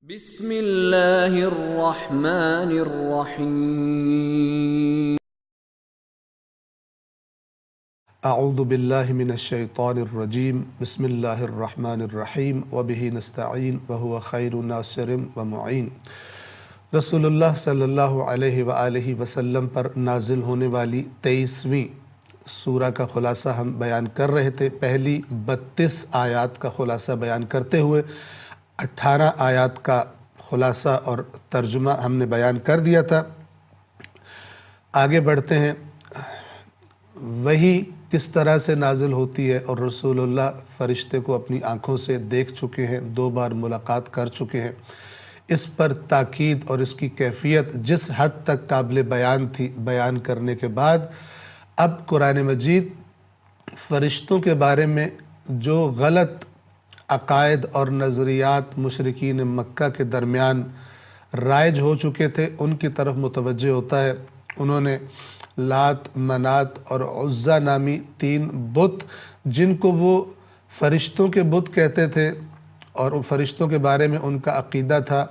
بسم اللہ الرحمن الرحیم اعوذ باللہ من الشیطان الرجیم بسم اللہ الرحمن الرحیم وبہ نستعین وہو خیر ناصر ومعین۔ رسول اللہ صلی اللہ علیہ وآلہ وسلم پر نازل ہونے والی 23ویں سورہ کا خلاصہ ہم بیان کر رہے تھے۔ پہلی 32 آیات کا خلاصہ بیان کرتے ہوئے 18 آیات کا خلاصہ اور ترجمہ ہم نے بیان کر دیا تھا۔ آگے بڑھتے ہیں۔ وحی کس طرح سے نازل ہوتی ہے اور رسول اللہ فرشتے کو اپنی آنکھوں سے دیکھ چکے ہیں، 2 بار ملاقات کر چکے ہیں۔ اس پر تاکید اور اس کی کیفیت جس حد تک قابل بیان تھی، بیان کرنے کے بعد اب قرآن مجید فرشتوں کے بارے میں جو غلط عقائد اور نظریات مشرکین مکہ کے درمیان رائج ہو چکے تھے ان کی طرف متوجہ ہوتا ہے۔ انہوں نے لات، منات اور عزا نامی 3 بت جن کو وہ فرشتوں کے بت کہتے تھے اور ان فرشتوں کے بارے میں ان کا عقیدہ تھا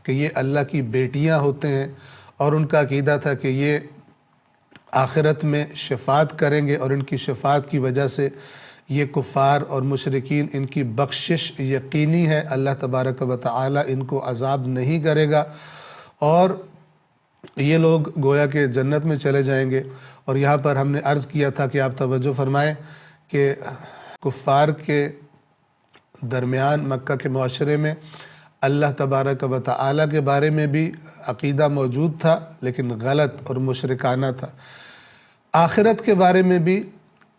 کہ یہ اللہ کی بیٹیاں ہوتے ہیں، اور ان کا عقیدہ تھا کہ یہ آخرت میں شفاعت کریں گے اور ان کی شفاعت کی وجہ سے یہ کفار اور مشرکین ان کی بخشش یقینی ہے، اللہ تبارک و تعالی ان کو عذاب نہیں کرے گا اور یہ لوگ گویا کہ جنت میں چلے جائیں گے۔ اور یہاں پر ہم نے عرض کیا تھا کہ آپ توجہ فرمائیں کہ کفار کے درمیان مکہ کے معاشرے میں اللہ تبارک و تعالی کے بارے میں بھی عقیدہ موجود تھا لیکن غلط اور مشرکانہ تھا۔ آخرت کے بارے میں بھی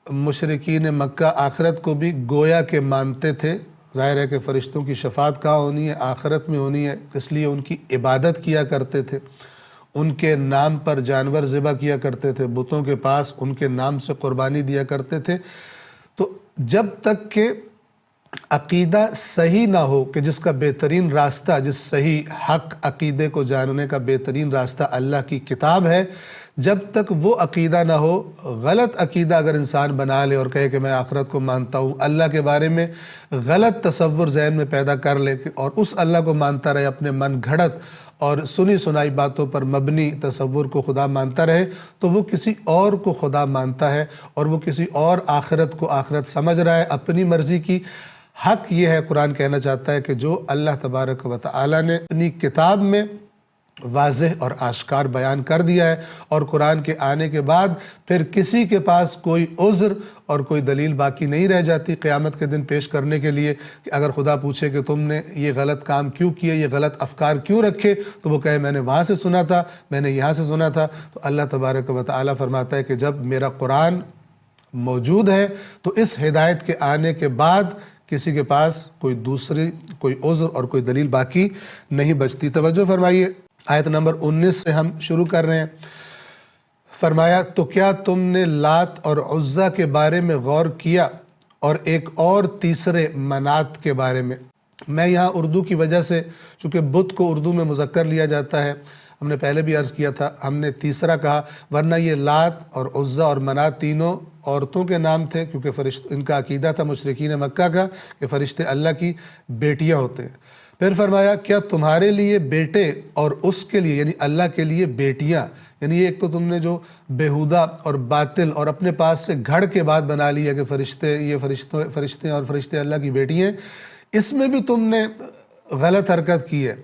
مشرکین مکہ آخرت کو بھی گویا کہ مانتے تھے۔ ظاہر ہے کہ فرشتوں کی شفاعت کہاں ہونی ہے؟ آخرت میں ہونی ہے، اس لیے ان کی عبادت کیا کرتے تھے، ان کے نام پر جانور ذبح کیا کرتے تھے، بتوں کے پاس ان کے نام سے قربانی دیا کرتے تھے۔ تو جب تک کہ عقیدہ صحیح نہ ہو کہ جس کا بہترین راستہ، جس صحیح حق عقیدے کو جاننے کا بہترین راستہ اللہ کی کتاب ہے، جب تک وہ عقیدہ نہ ہو، غلط عقیدہ اگر انسان بنا لے اور کہے کہ میں آخرت کو مانتا ہوں، اللہ کے بارے میں غلط تصور ذہن میں پیدا کر لے اور اس اللہ کو مانتا رہے، اپنے من گھڑت اور سنی سنائی باتوں پر مبنی تصور کو خدا مانتا رہے، تو وہ کسی اور کو خدا مانتا ہے اور وہ کسی اور آخرت کو آخرت سمجھ رہا ہے اپنی مرضی کی۔ حق یہ ہے، قرآن کہنا چاہتا ہے کہ جو اللہ تبارک و تعالی نے اپنی کتاب میں واضح اور آشکار بیان کر دیا ہے، اور قرآن کے آنے کے بعد پھر کسی کے پاس کوئی عذر اور کوئی دلیل باقی نہیں رہ جاتی قیامت کے دن پیش کرنے کے لیے کہ اگر خدا پوچھے کہ تم نے یہ غلط کام کیوں کیے، یہ غلط افکار کیوں رکھے، تو وہ کہے میں نے وہاں سے سنا تھا، میں نے یہاں سے سنا تھا۔ تو اللہ تبارک و تعالی فرماتا ہے کہ جب میرا قرآن موجود ہے تو اس ہدایت کے آنے کے بعد کسی کے پاس کوئی دوسری کوئی عذر اور کوئی دلیل باقی نہیں بچتی۔ توجہ فرمائیے، آیت نمبر 19 سے ہم شروع کر رہے ہیں۔ فرمایا تو کیا تم نے لات اور عزا کے بارے میں غور کیا اور ایک اور تیسرے منات کے بارے میں؟ میں یہاں اردو کی وجہ سے، چونکہ بت کو اردو میں مذکر لیا جاتا ہے، ہم نے پہلے بھی عرض کیا تھا، ہم نے تیسرا کہا، ورنہ یہ لات اور عزا اور منات تینوں عورتوں کے نام تھے، کیونکہ ان کا عقیدہ تھا مشرکین مکہ کا کہ فرشتے اللہ کی بیٹیاں ہوتے ہیں۔ پھر فرمایا کیا تمہارے لیے بیٹے اور اس کے لیے یعنی اللہ کے لیے بیٹیاں، یعنی ایک تو تم نے جو بیہودہ اور باطل اور اپنے پاس سے گھڑ کے بات بنا لی ہے کہ فرشتے یہ فرشتے اور فرشتے اللہ کی بیٹی ہیں، اس میں بھی تم نے غلط حرکت کی ہے۔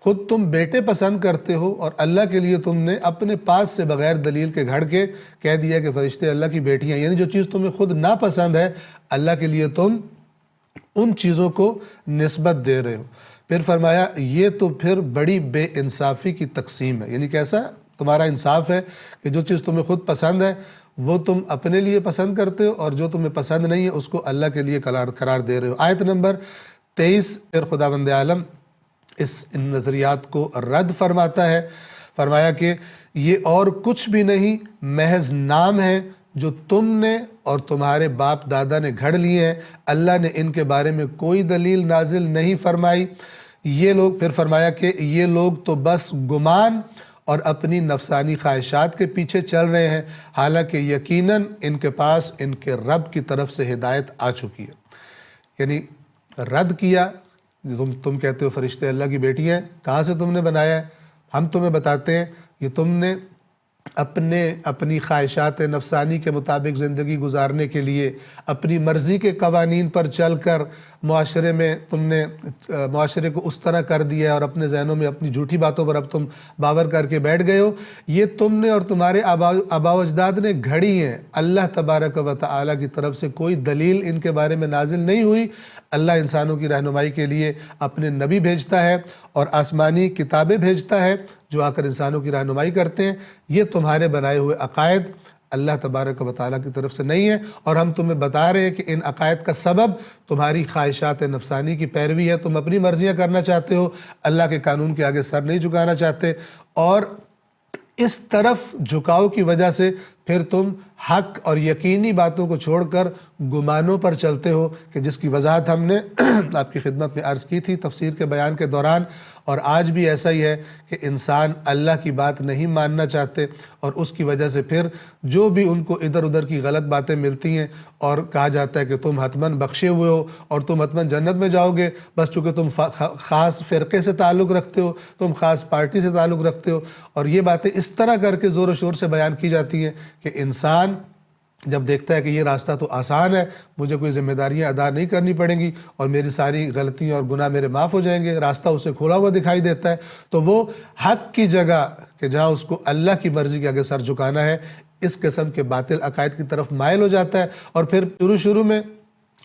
خود تم بیٹے پسند کرتے ہو اور اللہ کے لیے تم نے اپنے پاس سے بغیر دلیل کے گھڑ کے کہہ دیا کہ فرشتے اللہ کی بیٹیاں، یعنی جو چیز تمہیں خود ناپسند ہے اللہ کے لیے تم ان چیزوں کو نسبت دے رہے ہو۔ پھر فرمایا یہ تو پھر بڑی بے انصافی کی تقسیم ہے، یعنی کیسا تمہارا انصاف ہے کہ جو چیز تمہیں خود پسند ہے وہ تم اپنے لیے پسند کرتے ہو اور جو تمہیں پسند نہیں ہے اس کو اللہ کے لیے قرار دے رہے ہو۔ آیت نمبر 23 پھر خداوند عالم ان نظریات کو رد فرماتا ہے۔ فرمایا کہ یہ اور کچھ بھی نہیں، محض نام ہے جو تم نے اور تمہارے باپ دادا نے گھڑ لیے ہیں، اللہ نے ان کے بارے میں کوئی دلیل نازل نہیں فرمائی۔ یہ لوگ پھر فرمایا کہ یہ لوگ تو بس گمان اور اپنی نفسانی خواہشات کے پیچھے چل رہے ہیں، حالانکہ یقیناً ان کے پاس ان کے رب کی طرف سے ہدایت آ چکی ہے۔ یعنی رد کیا تم کہتے ہو فرشتے اللہ کی بیٹی ہیں، کہاں سے تم نے بنایا ہے؟ ہم تمہیں بتاتے ہیں یہ تم نے اپنی خواہشات نفسانی کے مطابق زندگی گزارنے کے لیے اپنی مرضی کے قوانین پر چل کر معاشرے میں تم نے معاشرے کو اس طرح کر دیا ہے اور اپنے ذہنوں میں اپنی جھوٹی باتوں پر اب تم باور کر کے بیٹھ گئے ہو۔ یہ تم نے اور تمہارے آباء و اجداد نے گھڑی ہیں، اللہ تبارک و تعالیٰ کی طرف سے کوئی دلیل ان کے بارے میں نازل نہیں ہوئی۔ اللہ انسانوں کی رہنمائی کے لیے اپنے نبی بھیجتا ہے اور آسمانی کتابیں بھیجتا ہے جو آ کر انسانوں کی رہنمائی کرتے ہیں۔ یہ تمہارے بنائے ہوئے عقائد اللہ تبارک و تعالیٰ کی طرف سے نہیں ہے، اور ہم تمہیں بتا رہے ہیں کہ ان عقائد کا سبب تمہاری خواہشات نفسانی کی پیروی ہے۔ تم اپنی مرضیاں کرنا چاہتے ہو، اللہ کے قانون کے آگے سر نہیں جھکانا چاہتے، اور اس طرف جھکاؤ کی وجہ سے پھر تم حق اور یقینی باتوں کو چھوڑ کر گمانوں پر چلتے ہو، کہ جس کی وضاحت ہم نے آپ کی خدمت میں عرض کی تھی تفسیر کے بیان کے دوران۔ اور آج بھی ایسا ہی ہے کہ انسان اللہ کی بات نہیں ماننا چاہتے، اور اس کی وجہ سے پھر جو بھی ان کو ادھر ادھر کی غلط باتیں ملتی ہیں اور کہا جاتا ہے کہ تم حتماً بخشے ہوئے ہو اور تم حتماً جنت میں جاؤ گے، بس چونکہ تم خاص فرقے سے تعلق رکھتے ہو، تم خاص پارٹی سے تعلق رکھتے ہو، اور یہ باتیں اس طرح کر کے زور و شور سے بیان کی جاتی ہیں کہ انسان جب دیکھتا ہے کہ یہ راستہ تو آسان ہے، مجھے کوئی ذمہ داریاں ادا نہیں کرنی پڑیں گی اور میری ساری غلطیاں اور گناہ میرے معاف ہو جائیں گے، راستہ اسے کھولا ہوا دکھائی دیتا ہے، تو وہ حق کی جگہ کہ جہاں اس کو اللہ کی مرضی کے آگے سر جھکانا ہے، اس قسم کے باطل عقائد کی طرف مائل ہو جاتا ہے۔ اور پھر شروع میں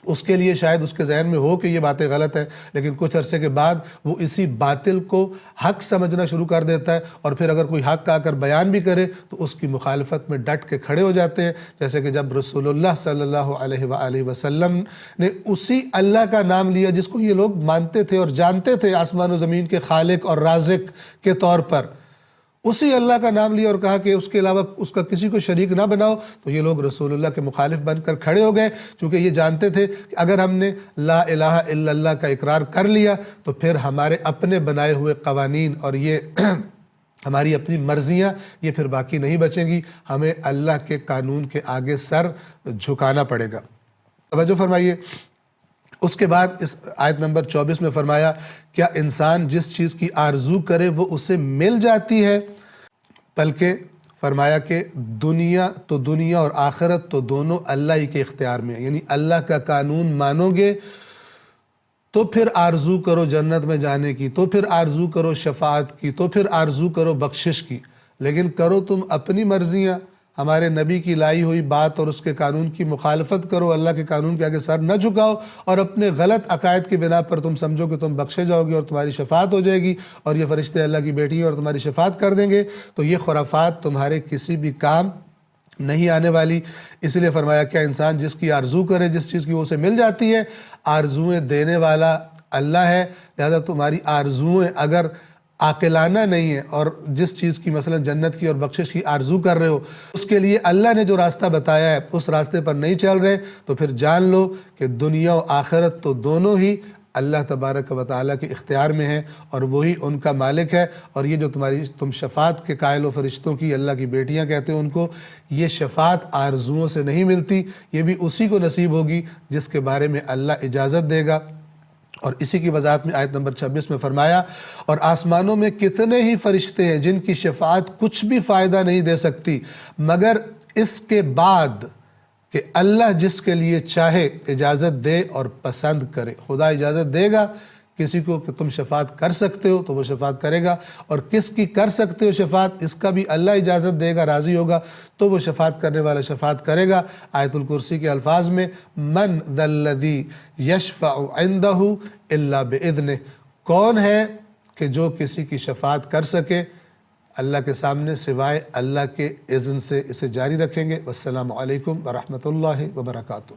اس کے لیے شاید اس کے ذہن میں ہو کہ یہ باتیں غلط ہیں، لیکن کچھ عرصے کے بعد وہ اسی باطل کو حق سمجھنا شروع کر دیتا ہے، اور پھر اگر کوئی حق آ کر بیان بھی کرے تو اس کی مخالفت میں ڈٹ کے کھڑے ہو جاتے ہیں، جیسے کہ جب رسول اللہ صلی اللہ علیہ وآلہ وسلم نے اسی اللہ کا نام لیا جس کو یہ لوگ مانتے تھے اور جانتے تھے آسمان و زمین کے خالق اور رازق کے طور پر، اسی اللہ کا نام لیا اور کہا کہ اس کے علاوہ اس کا کسی کو شریک نہ بناؤ، تو یہ لوگ رسول اللہ کے مخالف بن کر کھڑے ہو گئے، چونکہ یہ جانتے تھے کہ اگر ہم نے لا الہ الا اللہ کا اقرار کر لیا تو پھر ہمارے اپنے بنائے ہوئے قوانین اور یہ ہماری اپنی مرضیاں یہ پھر باقی نہیں بچیں گی، ہمیں اللہ کے قانون کے آگے سر جھکانا پڑے گا۔ توجہ فرمائیے، اس کے بعد اس آیت نمبر 24 میں فرمایا، کیا انسان جس چیز کی آرزو کرے وہ اسے مل جاتی ہے؟ بلکہ فرمایا کہ دنیا اور آخرت تو دونوں اللہ ہی کے اختیار میں ہیں، یعنی اللہ کا قانون مانو گے تو پھر آرزو کرو جنت میں جانے کی، تو پھر آرزو کرو شفاعت کی، تو پھر آرزو کرو بخشش کی، لیکن کرو تم اپنی مرضیاں، ہمارے نبی کی لائی ہوئی بات اور اس کے قانون کی مخالفت کرو، اللہ کے قانون کے آگے سر نہ جھکاؤ، اور اپنے غلط عقائد کی بنا پر تم سمجھو کہ تم بخشے جاؤ گے اور تمہاری شفاعت ہو جائے گی اور یہ فرشتے اللہ کی بیٹی ہیں اور تمہاری شفاعت کر دیں گے، تو یہ خرافات تمہارے کسی بھی کام نہیں آنے والی۔ اس لیے فرمایا کیا انسان جس کی آرزو کرے جس چیز کی وہ اسے مل جاتی ہے، آرزویں دینے والا اللہ ہے، لہذا تمہاری آرزویں اگر عاقلانہ نہیں ہے اور جس چیز کی مثلا جنت کی اور بخشش کی آرزو کر رہے ہو، اس کے لیے اللہ نے جو راستہ بتایا ہے اس راستے پر نہیں چل رہے، تو پھر جان لو کہ دنیا و آخرت تو دونوں ہی اللہ تبارک و تعالیٰ کے اختیار میں ہیں اور وہی ان کا مالک ہے، اور یہ جو تم شفاعت کے قائل و فرشتوں کی اللہ کی بیٹیاں کہتے ہیں ان کو، یہ شفاعت آرزوؤں سے نہیں ملتی، یہ بھی اسی کو نصیب ہوگی جس کے بارے میں اللہ اجازت دے گا۔ اور اسی کی وضاحت میں آیت نمبر 26 میں فرمایا، اور آسمانوں میں کتنے ہی فرشتے ہیں جن کی شفاعت کچھ بھی فائدہ نہیں دے سکتی مگر اس کے بعد کہ اللہ جس کے لیے چاہے اجازت دے اور پسند کرے۔ خدا اجازت دے گا کسی کو کہ تم شفاعت کر سکتے ہو تو وہ شفاعت کرے گا، اور کس کی کر سکتے ہو شفاعت اس کا بھی اللہ اجازت دے گا، راضی ہوگا تو وہ شفاعت کرنے والا شفاعت کرے گا۔ آیت الکرسی کے الفاظ میں من ذا الذی یشفع عندہ الا باذنہ، کون ہے کہ جو کسی کی شفاعت کر سکے اللہ کے سامنے سوائے اللہ کے اذن سے، اسے جاری رکھیں گے۔ والسلام علیکم ورحمۃ اللہ وبرکاتہ۔